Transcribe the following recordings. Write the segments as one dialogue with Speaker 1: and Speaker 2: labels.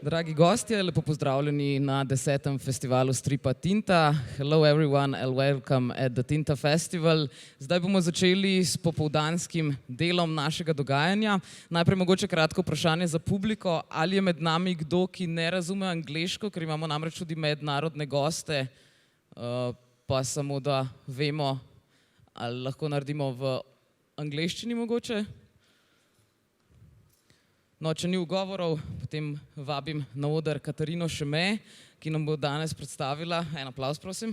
Speaker 1: Dragi gostje, lepo pozdravljeni na 10. festivalu stripa Tinta. Hello everyone and welcome at the Tinta Festival. Zdaj bomo začeli s popoldanskim delom našega dogajanja. Najprej mogoče kratko vprašanje za publiko. Ali je med nami kdo, ki ne razume angleško, ker imamo namreč tudi mednarodne goste, pa samo da vemo, ali lahko naredimo v angleščini mogoče? No, če ni ugovorov, potem vabim na oder Katarino Šeme, ki nam bo danes predstavila. En aplavz, prosim.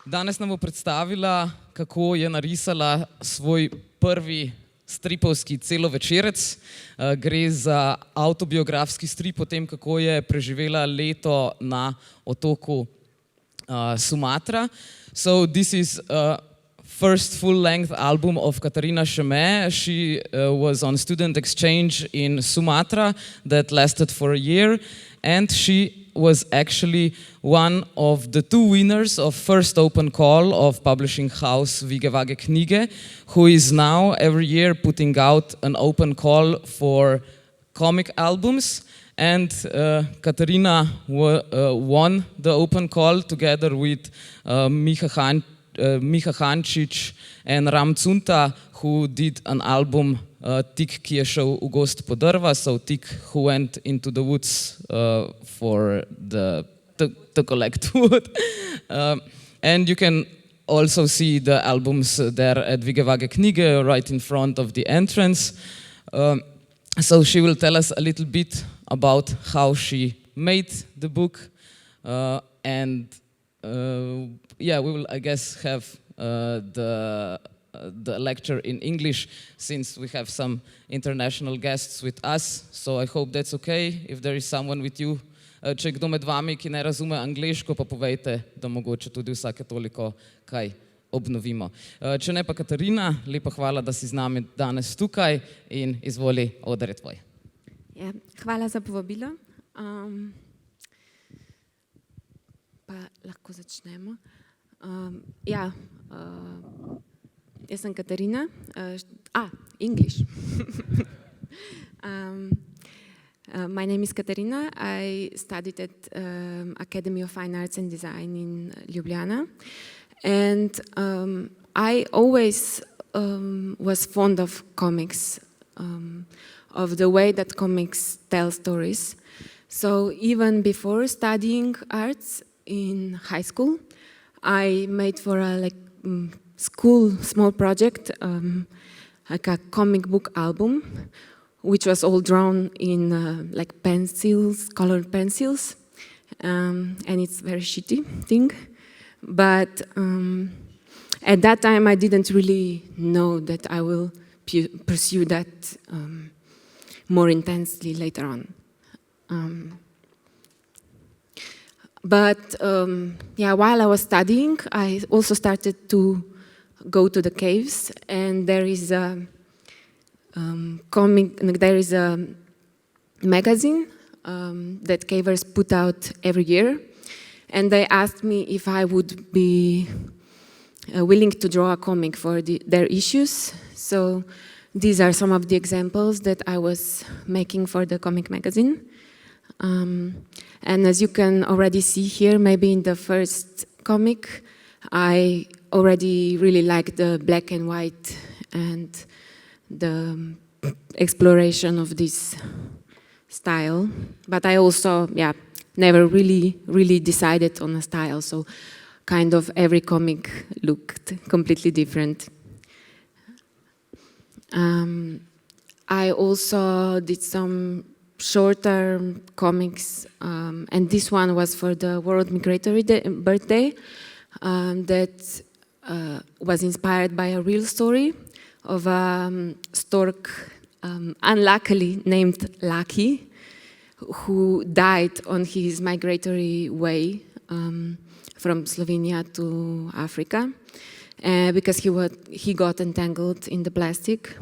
Speaker 1: Danes nam bo predstavila, kako je narisala svoj prvi stripovski celovečerec. Gre za avtobiografski strip o tem, kako je preživela leto na otoku Sumatra. So this is first full-length album of Katarina Šeme. She was on student exchange in Sumatra that lasted for a year, and she was actually one of the 2 winners of first open call of publishing house VigeVageKnjige, who is now every year putting out an open call for comic albums. And Katarina won the open call together with Miha Hančič and Tinta, who did an album Tik, ki je šel v gost po drva, so Tik, who went into the woods to collect wood. And you can also see the albums there at VigeVageKnjige, right in front of the entrance. So she will tell us a little bit about how she made the book, and yeah, we will, I guess, have the lecture in English, since we have some international guests with us. So I hope that's okay. If there is someone with you, če je kdo med vami, ki ne razume angleško, pa povejte, da mogoče tudi vsake toliko kaj obnovimo. Če ne pa Katarina, lepa hvala, da si z nami danes tukaj in izvoli, oder je tvoj.
Speaker 2: Ja, hvala za povabilo. Pa lahko začnemo. Jaz sem Katarina. English. My name is Katarina. I studied at Academy of Fine Arts and Design in Ljubljana. And I always was fond of comics, of the way that comics tell stories. So even before studying arts in high school, I made for a school small project, like a comic book album, which was all drawn in pencils, colored pencils, and it's a very shitty thing. But at that time, I didn't really know that I will pursue that more intensely later on. But while I was studying, I also started to go to the caves, and there is a magazine that cavers put out every year, and they asked me if I would be willing to draw a comic for their issues. So these are some of the examples that I was making for the comic magazine. And as you can already see here, maybe in the first comic, I already really liked the black and white and the exploration of this style. But I also, never really decided on a style, so kind of every comic looked completely different. I also did some shorter comics, and this one was for the World Migratory Birthday, that was inspired by a real story of a stork, unluckily named Lucky, who died on his migratory way from Slovenia to Africa, because he got entangled in the plastic.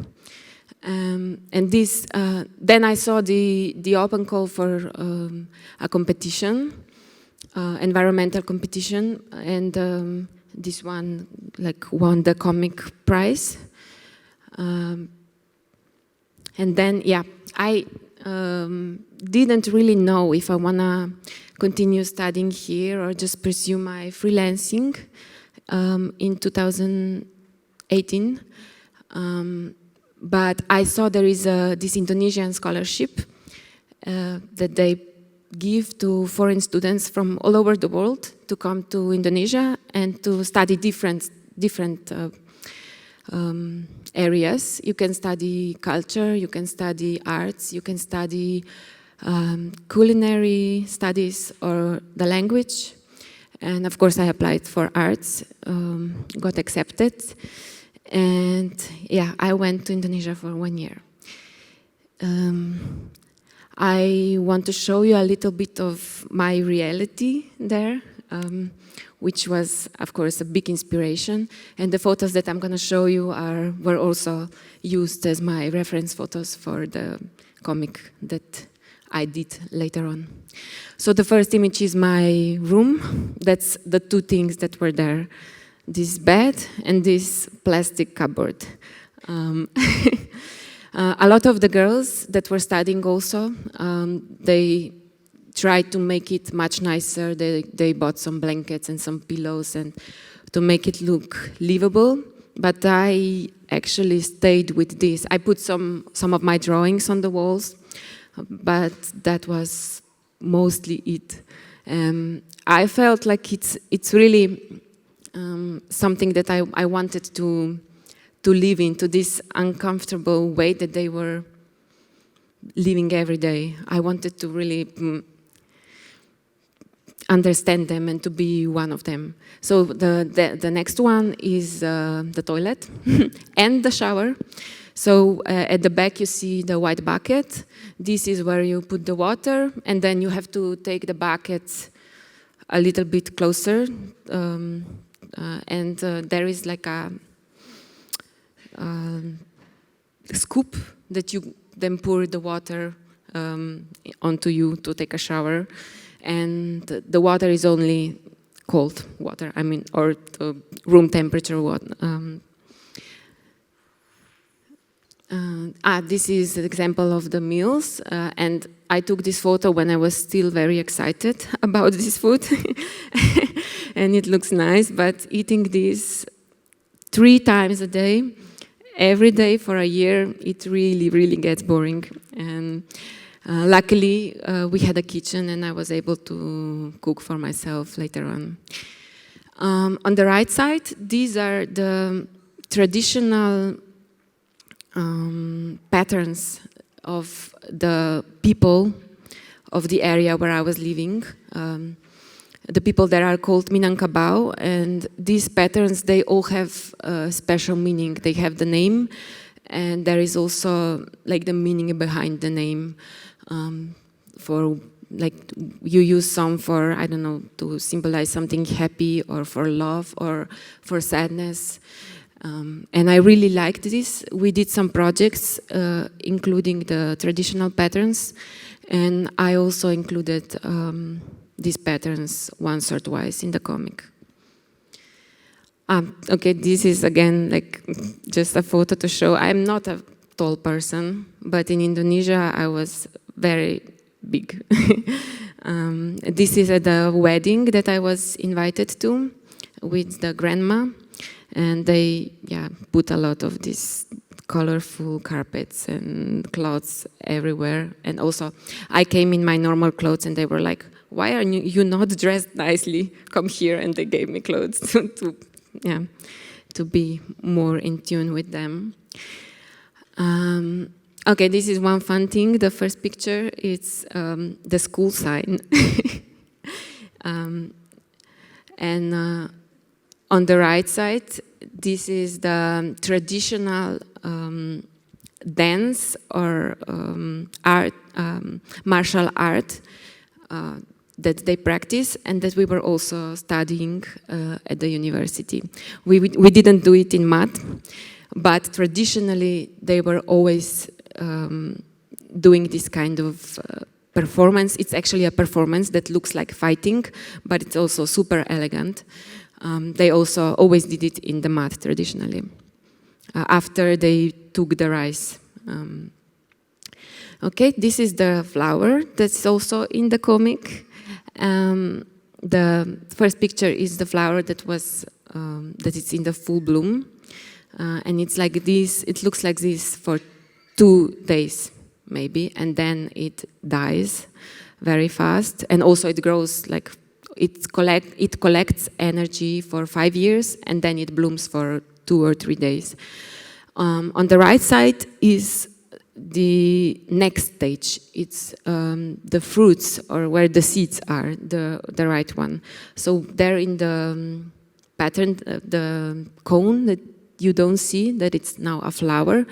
Speaker 2: And this, then I saw the open call for a competition, environmental competition, and this one won the comic prize. And then, yeah, I didn't really know if I wanna continue studying here or just pursue my freelancing in 2018. But I saw there is this Indonesian scholarship that they give to foreign students from all over the world to come to Indonesia and to study different areas. You can study culture, you can study arts, you can study culinary studies or the language. And of course I applied for arts, got accepted. And yeah, I went to Indonesia for 1 year. I want to show you a little bit of my reality there, which was, of course, a big inspiration. And the photos that I'm going to show you were also used as my reference photos for the comic that I did later on. So the first image is my room. That's the two things that were there. This bed and this plastic cupboard. A lot of the girls that were studying also, they tried to make it much nicer. They bought some blankets and some pillows and to make it look livable. But I actually stayed with this. I put some of my drawings on the walls, but that was mostly it. I felt like it's really something that I wanted to live into, this uncomfortable way that they were living every day. I wanted to really understand them and to be one of them. So the next one is the toilet and the shower. So at the back you see the white bucket. This is where you put the water, and then you have to take the bucket a little bit closer, and there is like a scoop that you then pour the water onto you to take a shower, and the water is only cold water, I mean, or room temperature water. This is an example of the meals, and I took this photo when I was still very excited about this food, and it looks nice, but eating this 3 times a day, every day for a year, it really, really gets boring. And luckily, we had a kitchen and I was able to cook for myself later on. On the right side, these are the traditional patterns of the people of the area where I was living. The people there are called Minangkabau, and these patterns, they all have a special meaning. They have the name, and there is also like the meaning behind the name. For like you use some for, I don't know, to symbolize something happy or for love or for sadness. And I really liked this. We did some projects, including the traditional patterns, and I also included these patterns once or twice in the comic. Okay, this is again like just a photo to show I'm not a tall person, but in Indonesia I was very big. This is at the wedding that I was invited to with the grandma, and they put a lot of these colorful carpets and clothes everywhere. And also I came in my normal clothes and they were like, why are you not dressed nicely? Come here. And they gave me clothes to be more in tune with them. Okay, this is one fun thing. The first picture is the school sign. And on the right side, this is the traditional dance or art, martial art that they practice and that we were also studying at the university. We didn't do it in math, but traditionally they were always doing this kind of performance. It's actually a performance that looks like fighting, but it's also super elegant. They also always did it in the mat traditionally, after they took the rice. Okay, this is the flower that's also in the comic. The first picture is the flower that was that is in the full bloom, and it's like this. It looks like this for 2 days maybe, and then it dies very fast, and also it grows like it collects energy for 5 years, and then it blooms for 2 or 3 days. On the right side is the next stage. It's the fruits, or where the seeds are, the right one. So there in the pattern, the cone that you don't see, that it's now a flower,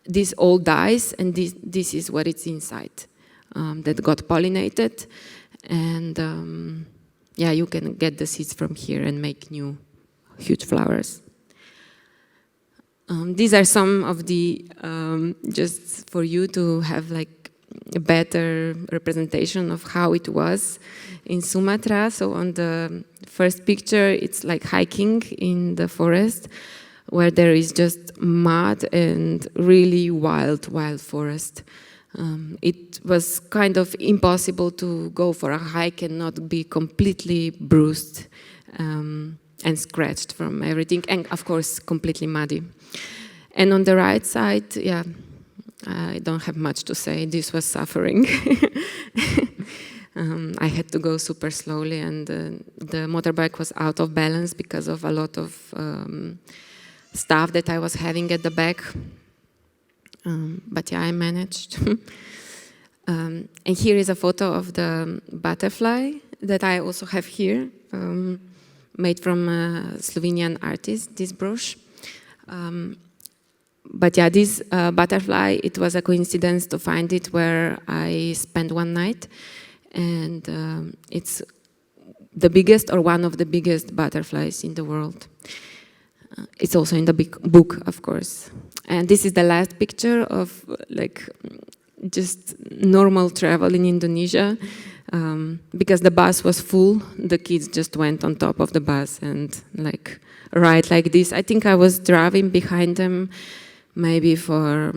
Speaker 2: this all dies, and this is what it's inside, that got pollinated, and yeah, you can get the seeds from here and make new huge flowers. These are some of the, just for you to have like a better representation of how it was in Sumatra. So on the first picture, it's like hiking in the forest, where there is just mud and really wild forest. It was kind of impossible to go for a hike and not be completely bruised and scratched from everything, and of course completely muddy. And on the right side, yeah, I don't have much to say. This was suffering. I had to go super slowly, and the motorbike was out of balance because of a lot of stuff that I was having at the back. But yeah, I managed. And here is a photo of the butterfly that I also have here, made from a Slovenian artist, this brush. But yeah, this butterfly, it was a coincidence to find it where I spent one night, and it's the biggest, or one of the biggest butterflies in the world. It's also in the big book, of course. And this is the last picture of like just normal travel in Indonesia. Because the bus was full, the kids just went on top of the bus and like ride like this. I think I was driving behind them maybe for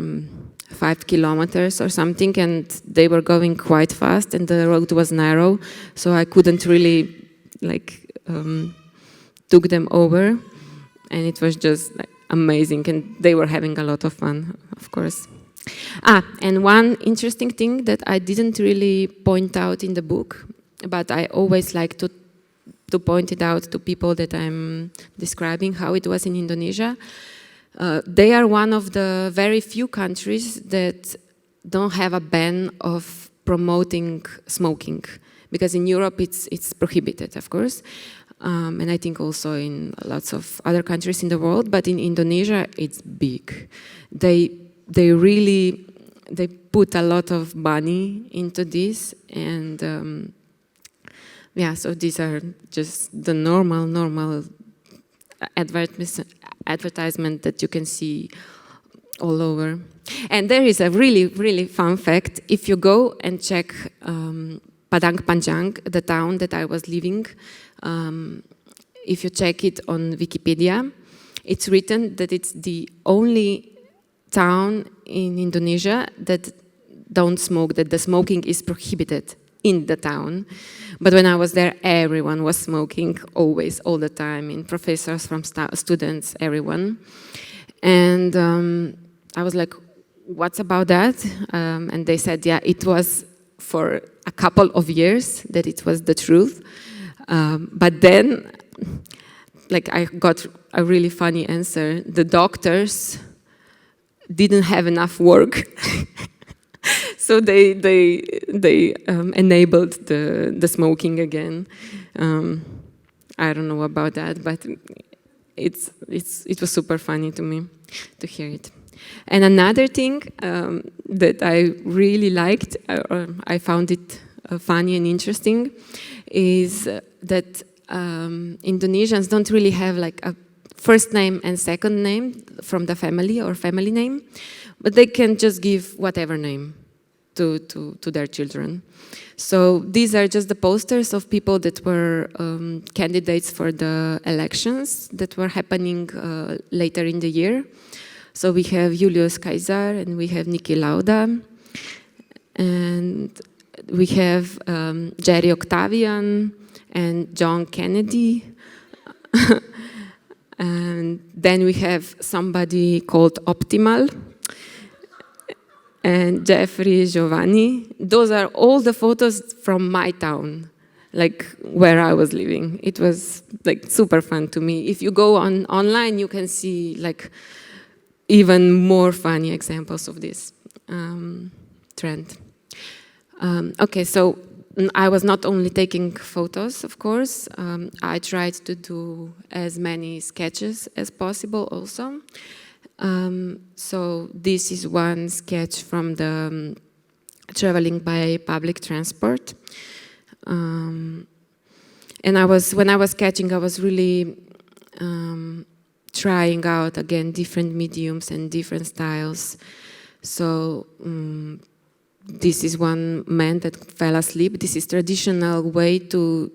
Speaker 2: 5 kilometers or something, and they were going quite fast, and the road was narrow, so I couldn't really like took them over, and it was just like amazing, and they were having a lot of fun, of course. And one interesting thing that I didn't really point out in the book, but I always like to point it out to people that I'm describing how it was in Indonesia. They are one of the very few countries that don't have a ban of promoting smoking, because in Europe it's prohibited, of course, and I think also in lots of other countries in the world, but in Indonesia it's big. They put a lot of money into this, and yeah, so these are just the normal advertisement that you can see all over. And there is a really fun fact. If you go and check Padang Panjang, the town that I was living, if you check it on Wikipedia, it's written that it's the only town in Indonesia that don't smoke, that the smoking is prohibited in the town. But when I was there, everyone was smoking, always, all the time, in professors, from students, everyone. And I was like, what's about that? And they said, yeah, it was for a couple of years that it was the truth. But then, like, I got a really funny answer. The doctors didn't have enough work. So they enabled the smoking again. I don't know about that, but it was super funny to me to hear it. And another thing that I really liked, I found it funny and interesting, is that Indonesians don't really have like a first name and second name from the family or family name, but they can just give whatever name to their children. So these are just the posters of people that were candidates for the elections that were happening later in the year. So we have Julius Caesar and we have Niki Lauda. And we have Jerry Octavian and John Kennedy. And then we have somebody called Optimal and Jeffrey Giovanni. Those are all the photos from my town, like where I was living. It was like super fun to me. If you go online, you can see like even more funny examples of this trend. Okay, so I was not only taking photos, of course. I tried to do as many sketches as possible also. So this is one sketch from the traveling by public transport. And when I was sketching, I was really trying out again different mediums and different styles. So this is one man that fell asleep. This is traditional way to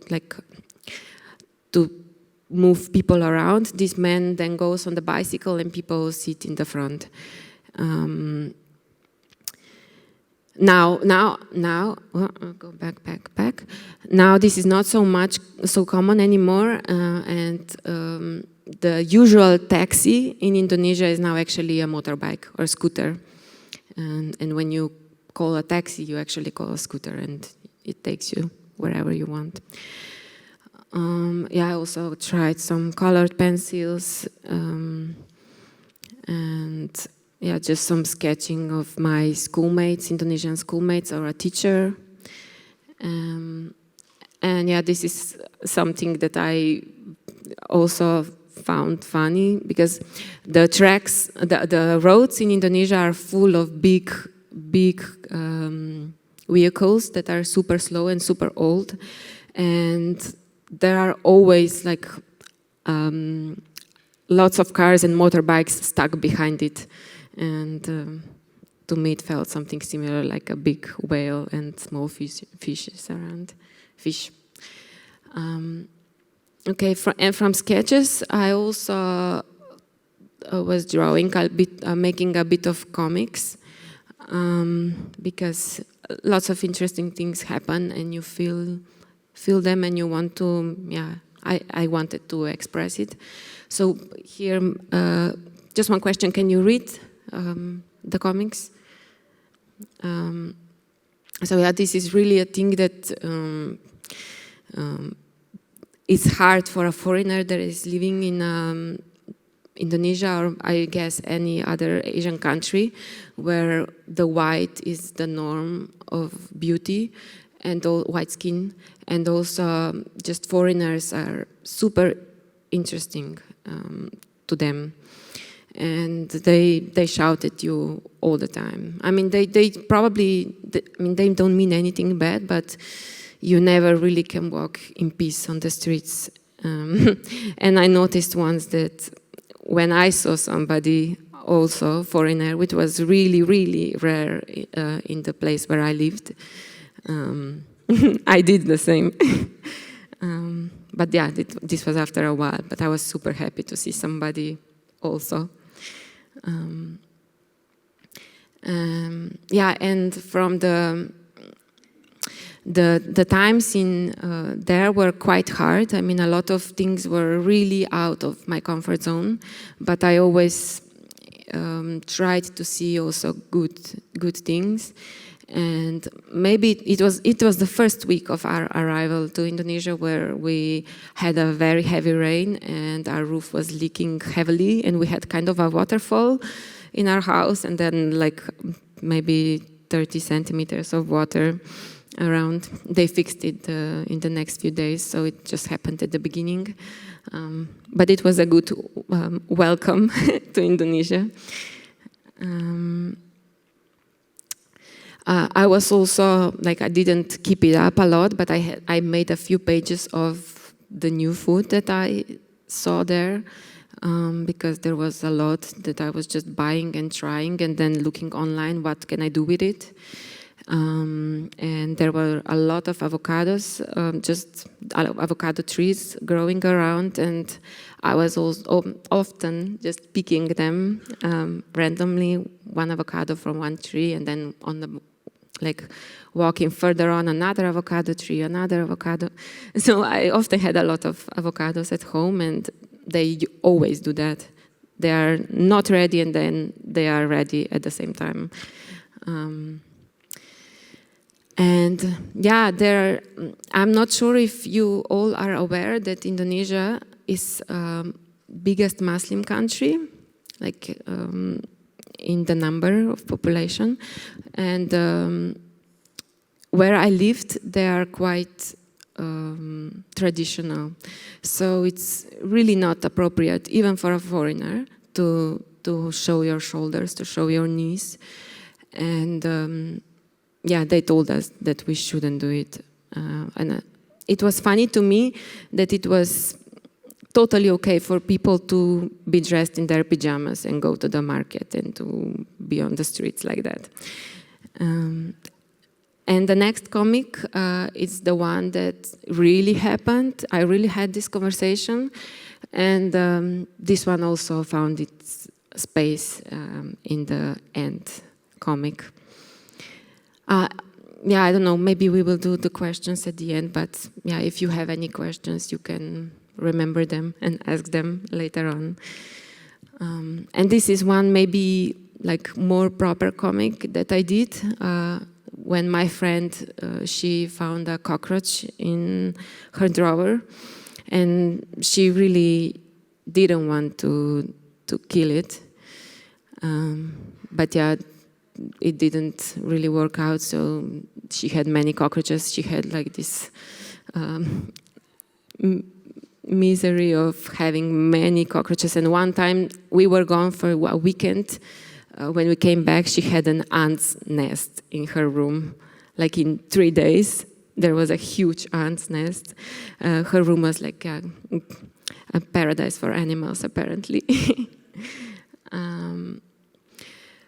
Speaker 2: move people around. This man then goes on the bicycle and people sit in the front. Now, go back. Now this is not so common anymore, and the usual taxi in Indonesia is now actually a motorbike or scooter. And when you call a taxi, you actually call a scooter, and it takes you wherever you want. I also tried some colored pencils, and just some sketching of my schoolmates, Indonesian schoolmates, or a teacher. And this is something that I also found funny, because the tracks, the roads in Indonesia are full of big vehicles that are super slow and super old, and there are always like lots of cars and motorbikes stuck behind it, and to me it felt something similar, like a big whale and small fishes around. Okay, from sketches I also was drawing a bit, making a bit of comics. Because lots of interesting things happen and you feel them and you want to, I wanted to express it. So here, just one question, can you read the comics? This is really a thing that it's hard for a foreigner that is living in Indonesia, or I guess any other Asian country, where the white is the norm of beauty and all white skin, and also just foreigners are super interesting to them, and they shout at you all the time. I mean, they probably, they don't mean anything bad, but you never really can walk in peace on the streets. And I noticed once that when I saw somebody, also foreigner, which was really, really rare in the place where I lived, I did the same. But this was after a while, but I was super happy to see somebody also. And from the times in there were quite hard. I mean, a lot of things were really out of my comfort zone, but I always tried to see also good things. And maybe it was the first week of our arrival to Indonesia, where we had a very heavy rain and our roof was leaking heavily, and we had kind of a waterfall in our house, and then like maybe 30 centimeters of water around. They fixed it in the next few days, so it just happened at the beginning. But it was a good welcome to Indonesia. I was also, like, I didn't keep it up a lot, but I made a few pages of the new food that I saw there, because there was a lot that I was just buying and trying and then looking online, what can I do with it? And there were a lot of avocados, just avocado trees growing around, and I was also often just picking them randomly, one avocado from one tree, and then on the like walking further on another avocado tree, another avocado. So I often had a lot of avocados at home, and they always do that. They are not ready, and then they are ready at the same time. And yeah, I'm not sure if you all are aware that Indonesia is biggest Muslim country, like in the number of population. And where I lived, they are quite traditional. So it's really not appropriate, even for a foreigner, to show your shoulders, to show your knees. And yeah, they told us that we shouldn't do it. And it was funny to me that it was totally okay for people to be dressed in their pajamas and go to the market and to be on the streets like that. And the next comic is the one that really happened. I really had this conversation. And this one also found its space in the end comic. Yeah, I don't know, maybe we will do the questions at the end, but yeah, if you have any questions, you can remember them and ask them later on. And this is one maybe like more proper comic that I did when my friend, she found a cockroach in her drawer, and she really didn't want to kill it. But yeah, it didn't really work out, so she had many cockroaches. She had like this misery of having many cockroaches. And one time we were gone for a weekend. When we came back, she had an ant's nest in her room. Like in 3 days, there was a huge ant's nest. Her room was like a paradise for animals, apparently.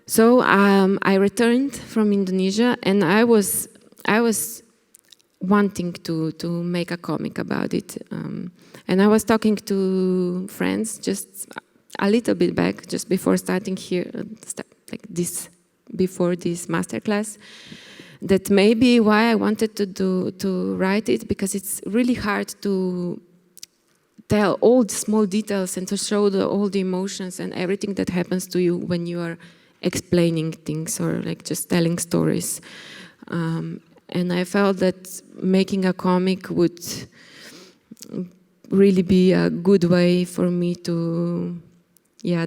Speaker 2: So I returned from Indonesia, and I was wanting to make a comic about it. And I was talking to friends just a little bit back, just before starting here, before this masterclass, that maybe why I wanted to write it, because it's really hard to tell all the small details and to show all the emotions and everything that happens to you when you are explaining things or like just telling stories. And I felt that making a comic would really be a good way for me to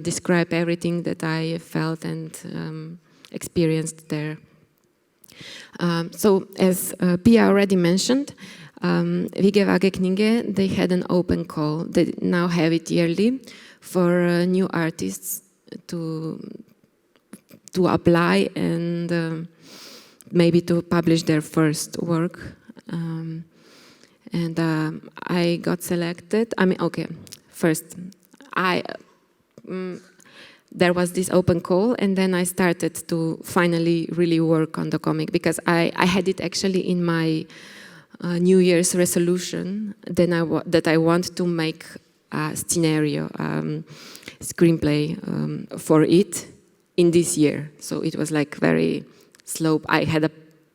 Speaker 2: describe everything that I felt and experienced there. So as Pia already mentioned, VigeVageKnjige, they had an open call. They now have it yearly for new artists to apply and maybe to publish their first work. And I got selected. First, there was this open call, and then I started to finally really work on the comic, because I had it actually in my New Year's resolution that I want to make a scenario, screenplay for it in this year. So it was like very slow. I had a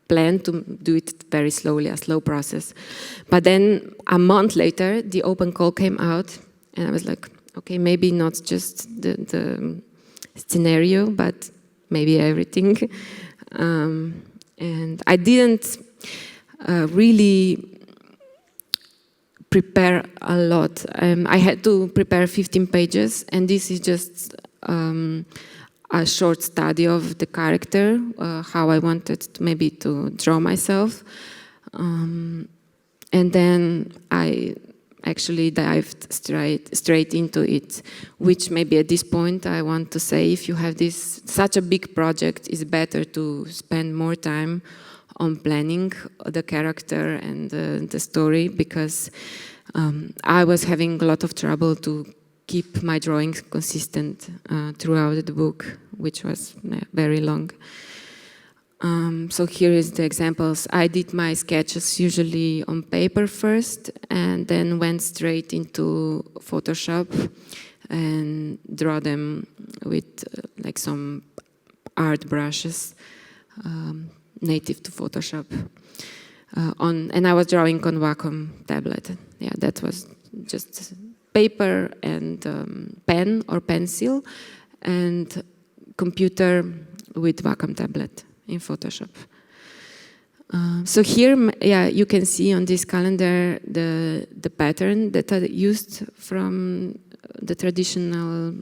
Speaker 2: plan to do it very slowly, a slow process. But then a month later, the open call came out, and I was like, okay, maybe not just the scenario, but maybe everything. And I didn't really prepare a lot. I had to prepare 15 pages, and this is just a short study of the character, how I wanted maybe to draw myself. And then I actually dived straight into it, which maybe at this point I want to say, if you have such a big project, it's better to spend more time on planning the character and the story, because I was having a lot of trouble to keep my drawings consistent throughout the book, which was very long. So here is the examples. I did my sketches usually on paper first, and then went straight into Photoshop and draw them with like some art brushes. native to Photoshop. And I was drawing on Wacom tablet. Yeah, that was just paper and pen or pencil, and computer with Wacom tablet in Photoshop. So here, yeah, you can see on this calendar the pattern that I used from the traditional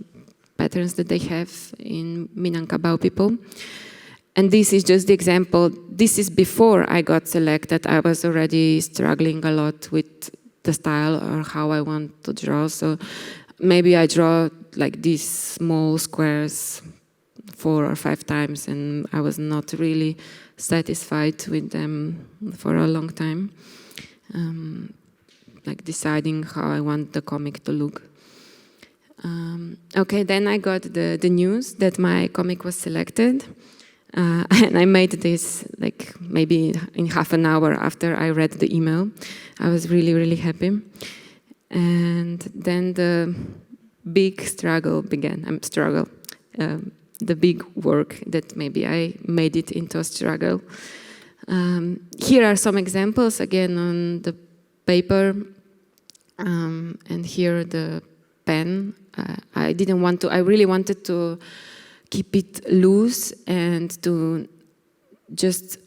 Speaker 2: patterns that they have in Minangkabau people. And this is just the example. This is before I got selected. I was already struggling a lot with the style or how I want to draw. So maybe I draw like these small squares 4 or 5 times, and I was not really satisfied with them for a long time, like deciding how I want the comic to look. Okay, then I got the news that my comic was selected, and I made this like maybe in half an hour after I read the email. I was really, really happy. And then the big struggle began. The big work that maybe I made it into a struggle. Here are some examples again on the paper, and here the pen. I really wanted to keep it loose and to just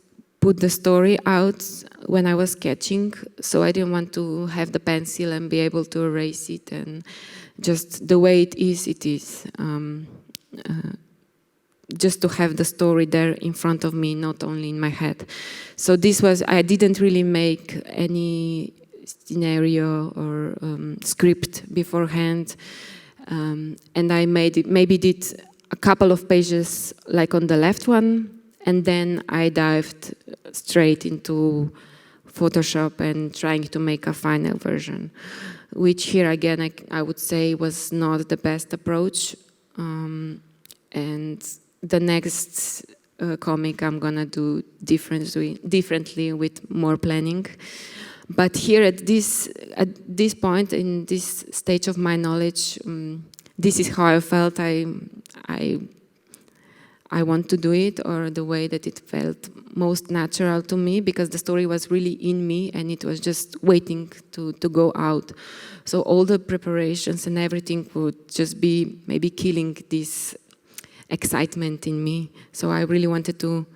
Speaker 2: put the story out when I was sketching. So I didn't want to have the pencil and be able to erase it, and just the way it is, it is. Just to have the story there in front of me, not only in my head. So I didn't really make any scenario or script beforehand. And I maybe did a couple of pages like on the left one, and then I dived straight into Photoshop and trying to make a final version, which here again I would say was not the best approach. And the next comic I'm gonna do differently with more planning. But here at this point in this stage of my knowledge, this is how I felt I want to do it, or the way that it felt most natural to me, because the story was really in me and it was just waiting to go out. So all the preparations and everything would just be maybe killing this excitement in me. So I really wanted to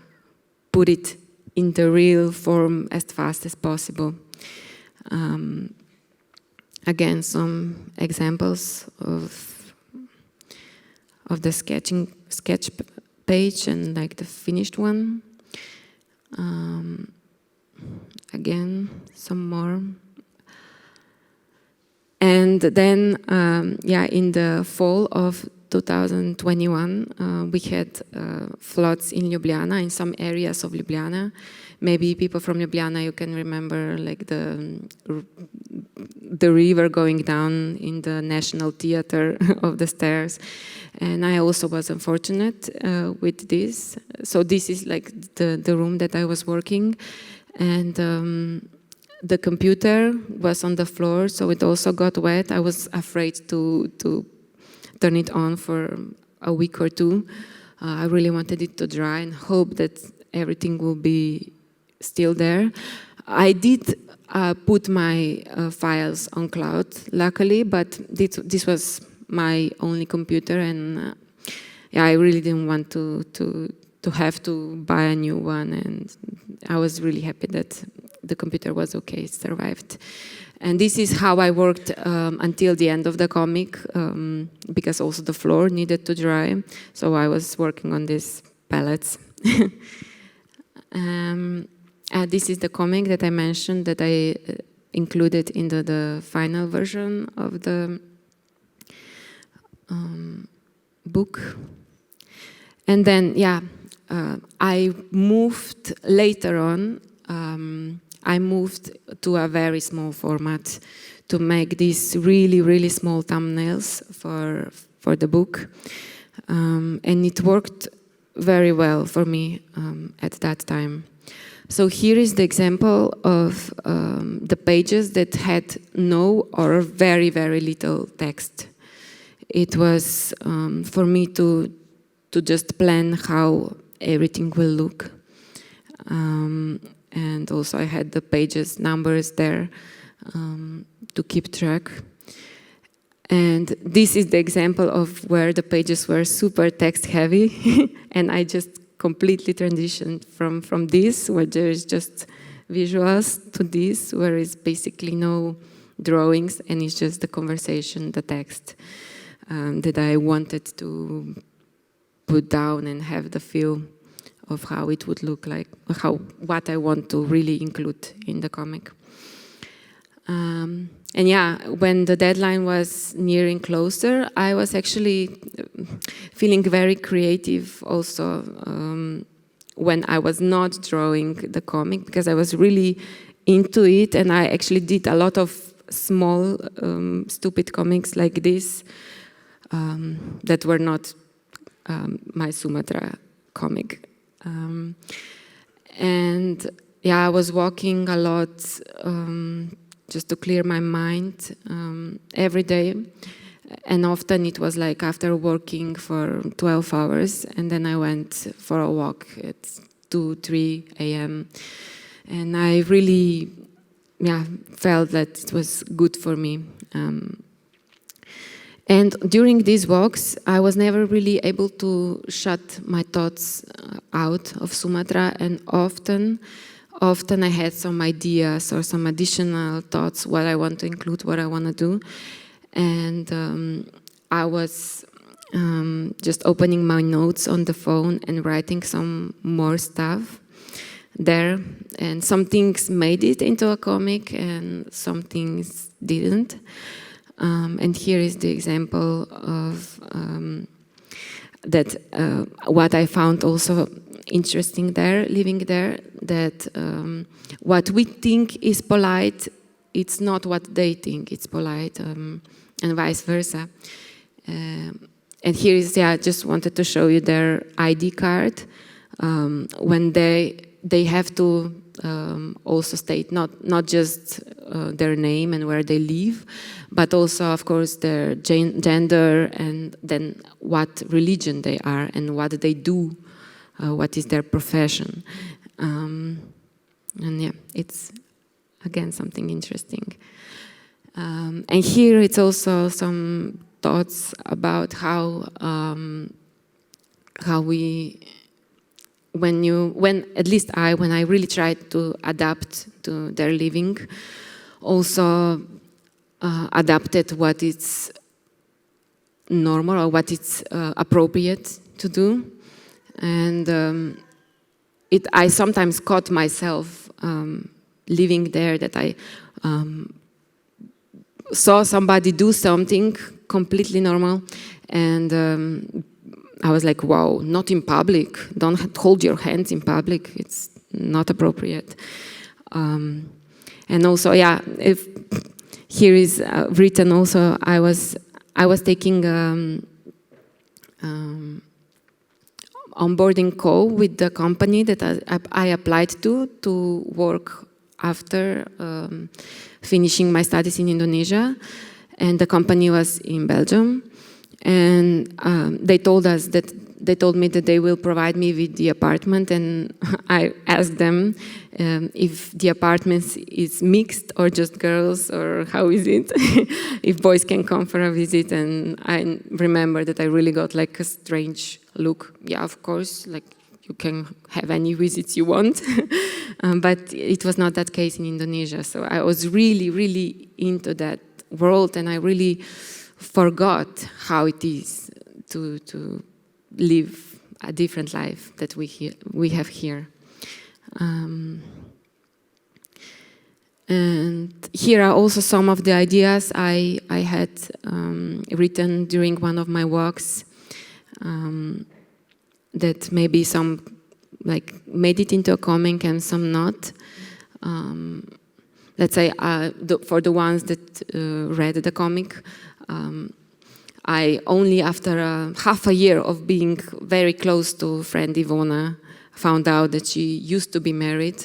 Speaker 2: put it in the real form as fast as possible. Again, some examples of the sketch page and like the finished one. Again, some more. And then, in the fall of 2021, we had floods in Ljubljana, in some areas of Ljubljana. Maybe people from Ljubljana, you can remember like the river going down in the National Theatre of the stairs. And I also was unfortunate with this. So this is like the room that I was working. And the computer was on the floor, so it also got wet. I was afraid to turn it on for a week or two. I really wanted it to dry and hope that everything will be still there. I did put my files on cloud, luckily, but this was my only computer, and I really didn't want to have to buy a new one, and I was really happy that the computer was okay, it survived. And this is how I worked until the end of the comic, because also the floor needed to dry. So I was working on these palettes. This is the comic that I mentioned that I included in the final version of the book. And then, I moved later on. I moved to a very small format to make these really, really small thumbnails for the book. And it worked very well for me at that time. So here is the example of the pages that had no or very, very little text. It was for me to just plan how everything will look. And also I had the pages numbers there to keep track. And this is the example of where the pages were super text heavy and I just completely transitioned from this, where there is just visuals, to this, where it's basically no drawings and it's just the conversation, the text that I wanted to put down and have the feel of how it would look like, what I want to really include in the comic. And yeah, when the deadline was nearing closer, I was actually feeling very creative also when I was not drawing the comic, because I was really into it, and I actually did a lot of small stupid comics like this that were not my Sumatra comic. And yeah, I was walking a lot just to clear my mind every day. And often it was like after working for 12 hours, and then I went for a walk at 2, 3 a.m. And I really felt that it was good for me. And during these walks, I was never really able to shut my thoughts out of Sumatra, and often I had some ideas or some additional thoughts, what I want to include, what I want to do. And I was just opening my notes on the phone and writing some more stuff there. And some things made it into a comic and some things didn't. And here is the example of that what I found also interesting there, living there, that what we think is polite, it's not what they think it's polite, and vice versa. And here is, I just wanted to show you their ID card, when they have to also state not just their name and where they live, but also, of course, their gender, and then what religion they are and what they do, what is their profession. And yeah, it's again something interesting. And here it's also some thoughts about how we, when I really tried to adapt to their living, also adapted what is normal or what is appropriate to do. And I sometimes caught myself living there, that I saw somebody do something completely normal, and I was like, wow, not in public. Don't hold your hands in public. It's not appropriate. And also, yeah, here is written also, I was taking onboarding call with the company that I applied to work after finishing my studies in Indonesia. And the company was in Belgium. And they told me that they will provide me with the apartment, and I asked them if the apartment is mixed or just girls, or how is it, if boys can come for a visit. And I remember that I really got like a strange look. Yeah, of course, like you can have any visits you want. But it was not that case in Indonesia. So I was really, really into that world, and I really forgot how it is to live a different life that we have here. And here are also some of the ideas I had written during one of my walks, that maybe some like made it into a comic and some not. Let's say for the ones that read the comic, I only after half a year of being very close to friend Ivona found out that she used to be married,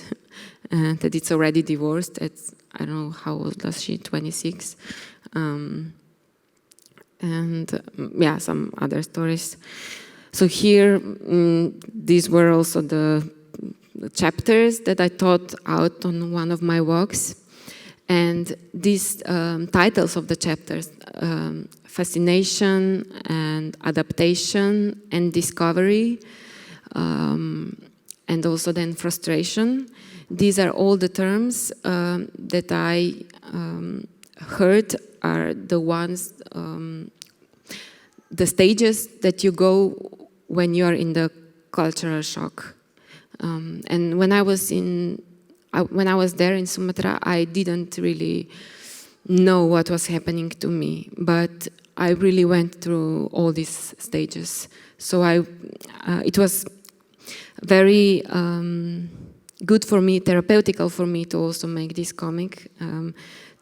Speaker 2: and that it's already divorced. I don't know, how old was she, 26? And yeah, some other stories. So here, these were also chapters that I taught out on one of my walks. And these titles of the chapters, fascination and adaptation and discovery, and also then frustration. These are all the terms that I heard are the ones, the stages that you go when you are in the cultural shock. And when I was there in Sumatra, I didn't really know what was happening to me, but I really went through all these stages. So it was very good for me, therapeutical for me to also make this comic,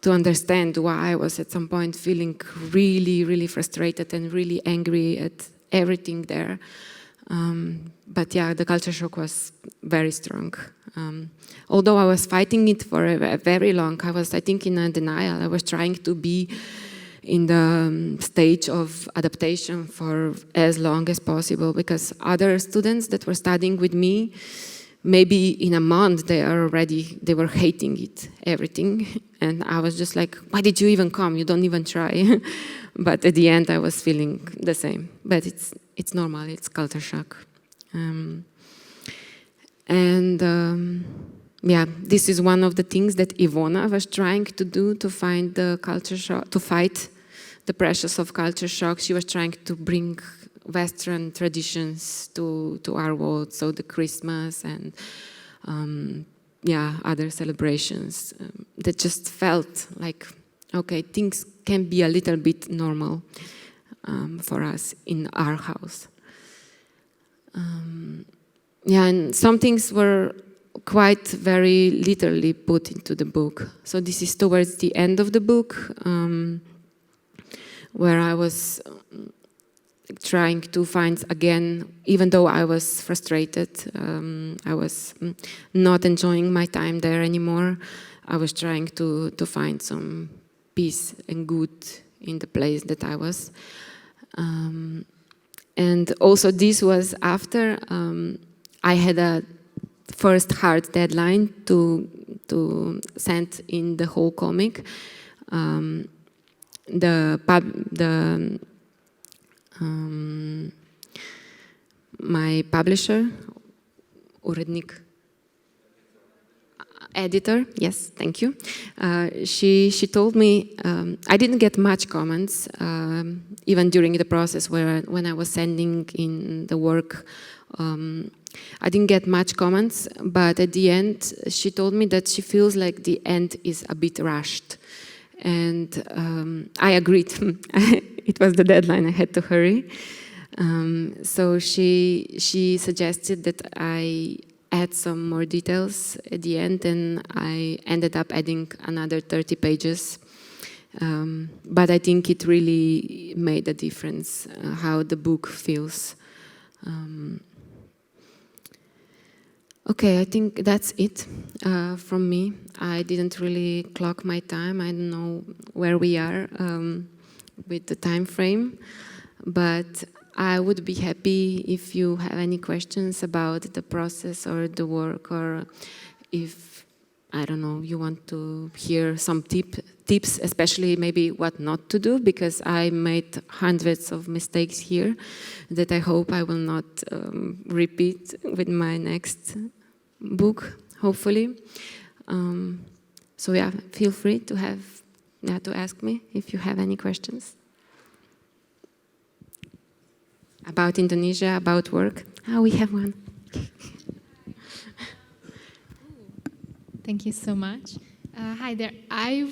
Speaker 2: to understand why I was at some point feeling really, really frustrated and really angry at everything there. But yeah, the culture shock was very strong. Although I was fighting it for a very long, I think, in a denial. I was trying to be in the stage of adaptation for as long as possible, because other students that were studying with me, maybe in a month they were hating it, everything. And I was just like, why did you even come? You don't even try. But at the end I was feeling the same. But it's normal, it's culture shock. Yeah, this is one of the things that Ivona was trying to do to find the culture shock, to fight the pressures of culture shock. She was trying to bring Western traditions to our world, so the Christmas and other celebrations that just felt like, okay, things can be a little bit normal for us in our house. And some things were quite very literally put into the book. So this is towards the end of the book, where I was trying to find again, even though I was frustrated, I was not enjoying my time there anymore. I was trying to find some peace and good in the place that I was. And also this was after I had a first hard deadline to send in the whole comic. My publisher, urednik, editor, yes, thank you. She told me, I didn't get much comments, even during the process when I was sending in the work. I didn't get much comments, but at the end, she told me that she feels like the end is a bit rushed. And I agreed. It was the deadline, I had to hurry. So she suggested that I add some more details at the end, and I ended up adding another 30 pages. But I think it really made a difference, how the book feels. Okay, I think that's it from me. I didn't really clock my time. I don't know where we are with the time frame, but I would be happy if you have any questions about the process or the work, or if, I don't know, you want to hear some tips, especially maybe what not to do, because I made hundreds of mistakes here that I hope I will not repeat with my next book, hopefully. So yeah, feel free to ask me if you have any questions about Indonesia, about work. We have one.
Speaker 3: Thank you so much. Hi there. I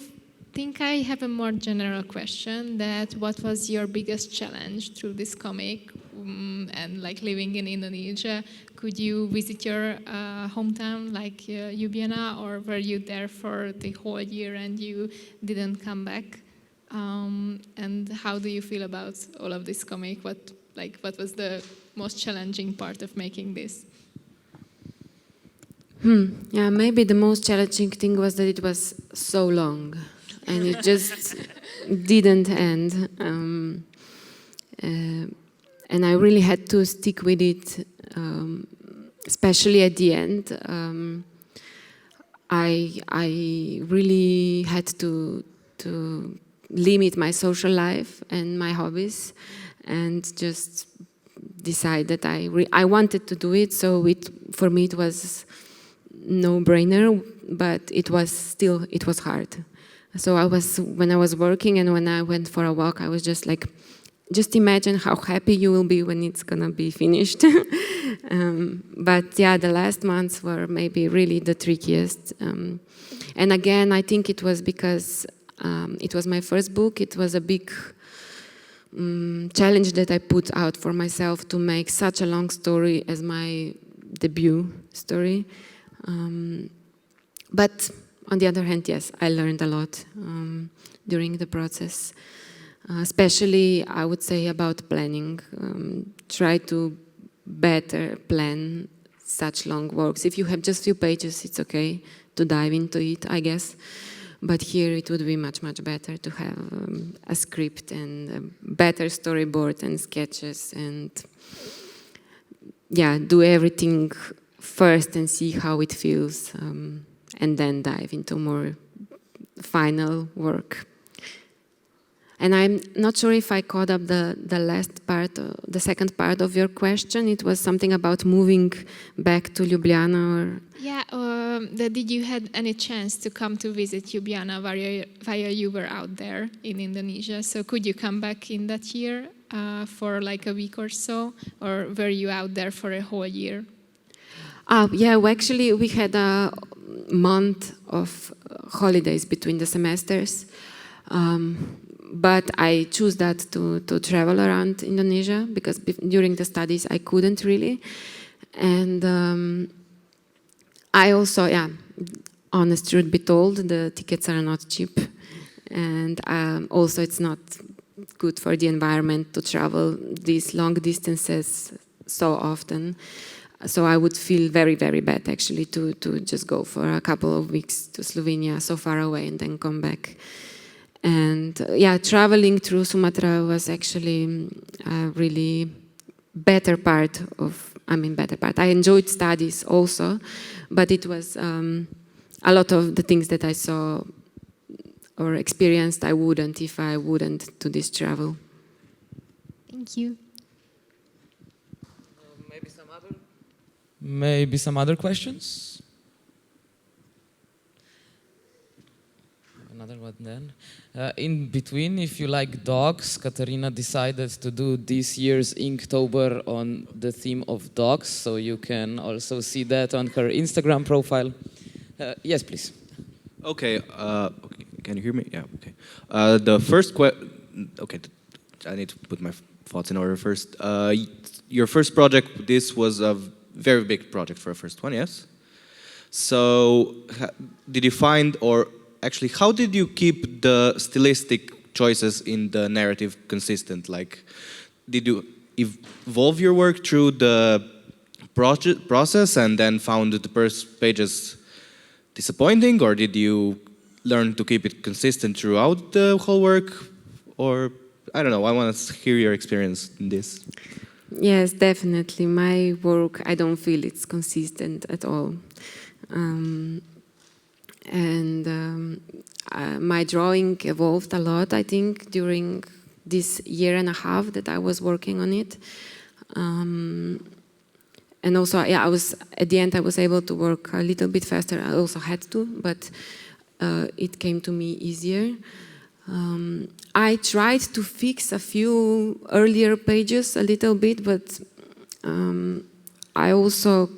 Speaker 3: think I have a more general question, that what was your biggest challenge through this comic and like living in Indonesia? Could you visit your hometown like Ljubljana, or were you there for the whole year and you didn't come back? And how do you feel about all of this comic? What was the most challenging part of making this?
Speaker 2: Yeah, maybe the most challenging thing was that it was so long and it just didn't end. And I really had to stick with it especially at the end, I really had to limit my social life and my hobbies, and just decide that I wanted to do it. So for me it was no-brainer, but it was hard. So when I was working and when I went for a walk, I was just like, just imagine how happy you will be when it's gonna be finished. But yeah, the last months were maybe really the trickiest. And again, I think it was because it was my first book. It was a big challenge that I put out for myself to make such a long story as my debut story. But on the other hand, yes, I learned a lot during the process. Especially, I would say, about planning. Try to better plan such long works. If you have just few pages, it's okay to dive into it, I guess. But here it would be much, much better to have a script and a better storyboard and sketches, and yeah, do everything first and see how it feels, and then dive into more final work. And I'm not sure if I caught up the last part, the second part of your question. It was something about moving back to Ljubljana, or...
Speaker 3: Yeah, did you had any chance to come to visit Ljubljana while you were out there in Indonesia? So could you come back in that year for like a week or so? Or were you out there for a whole year?
Speaker 2: Yeah, well, actually we had a month of holidays between the semesters. But I chose that to travel around Indonesia, because during the studies I couldn't really. And I also, yeah, honest truth be told, the tickets are not cheap. And also it's not good for the environment to travel these long distances so often. So I would feel very, very bad actually to just go for a couple of weeks to Slovenia, so far away, and then come back. And yeah, traveling through Sumatra was actually a really better part. I enjoyed studies also, but it was a lot of the things that I saw or experienced I wouldn't if I wouldn't do this travel.
Speaker 3: Thank you.
Speaker 1: Maybe some other questions? Another one then. In between, if you like dogs, Katarina decided to do this year's Inktober on the theme of dogs, so you can also see that on her Instagram profile. Yes, please.
Speaker 4: Okay, can you hear me? Yeah, okay. The first okay, I need to put my thoughts in order first. Your first project, this was a very big project for a first one, yes? So, did you find, or actually, how did you keep the stylistic choices in the narrative consistent? Like, did you evolve your work through the process and then found the first pages disappointing, or did you learn to keep it consistent throughout the whole work? Or, I don't know, I want to hear your experience in this.
Speaker 2: Yes, definitely. My work, I don't feel it's consistent at all. My drawing evolved a lot, I think, during this year and a half that I was working on it. And also, yeah, at the end I was able to work a little bit faster. I also had to, but it came to me easier. I tried to fix a few earlier pages a little bit, but I also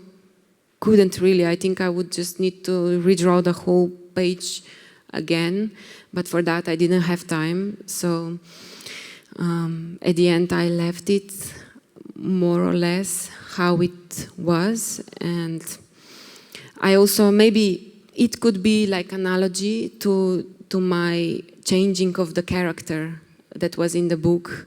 Speaker 2: couldn't really. I think I would just need to redraw the whole page again, but for that I didn't have time. So at the end I left it more or less how it was. And I also, maybe it could be like analogy to my changing of the character that was in the book.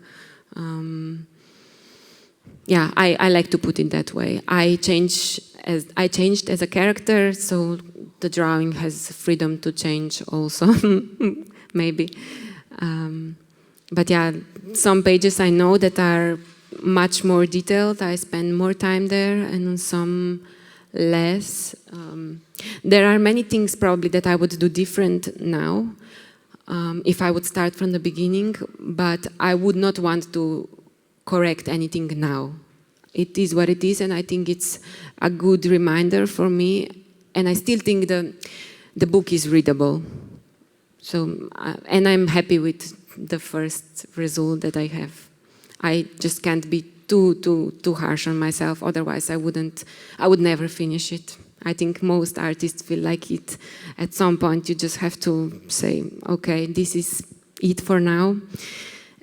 Speaker 2: Yeah, I like to put it that way. I changed as a character, so the drawing has freedom to change also, maybe. But yeah, some pages I know that are much more detailed. I spend more time there, and on some less. There are many things probably that I would do different now if I would start from the beginning, but I would not want to correct anything now. It is what it is, and I think it's a good reminder for me, and I still think the book is readable. So, and I'm happy with the first result that I have. I just can't be too harsh on myself, otherwise I would never finish it. I think most artists feel like it. At some point you just have to say, okay, this is it for now.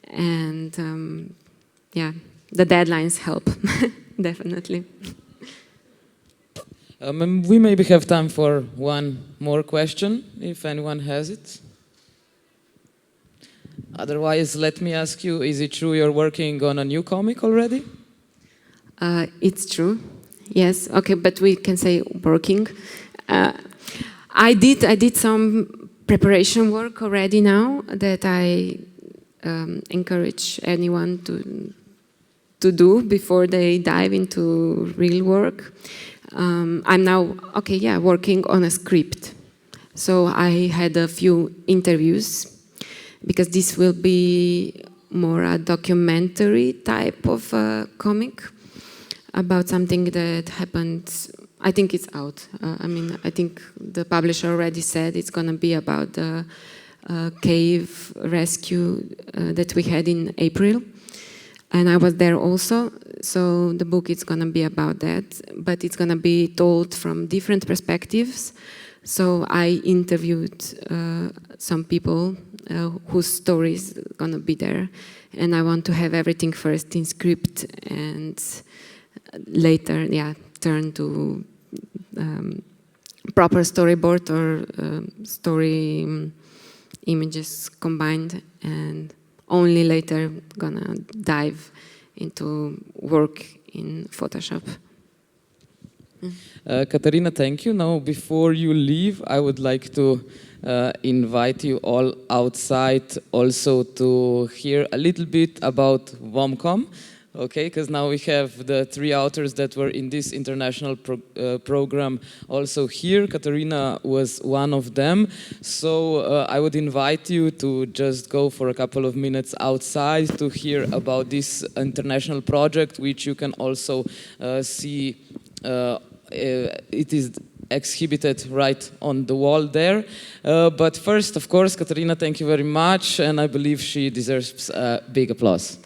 Speaker 2: And yeah, the deadlines help, definitely.
Speaker 1: We maybe have time for one more question, if anyone has it. Otherwise, let me ask you, is it true you're working on a new comic already?
Speaker 2: It's true, yes. Okay, but we can say working. I did some preparation work already now that I encourage anyone to do before they dive into real work. I'm now, working on a script. So I had a few interviews, because this will be more a documentary type of comic about something that happened. I think it's out. I think the publisher already said it's going to be about the cave rescue that we had in April. And I was there also, so the book is going to be about that, but it's going to be told from different perspectives. So I interviewed some people whose stories are going to be there, and I want to have everything first in script and later, turn to proper storyboard or story images combined, and only later gonna dive into work in Photoshop.
Speaker 1: Katarina, thank you. Now, before you leave, I would like to invite you all outside also to hear a little bit about VomCom. Okay, because now we have the 3 authors that were in this international program also here. Katarina was one of them. So I would invite you to just go for a couple of minutes outside to hear about this international project, which you can also see. It is exhibited right on the wall there. But first, of course, Katarina, thank you very much. And I believe she deserves a big applause.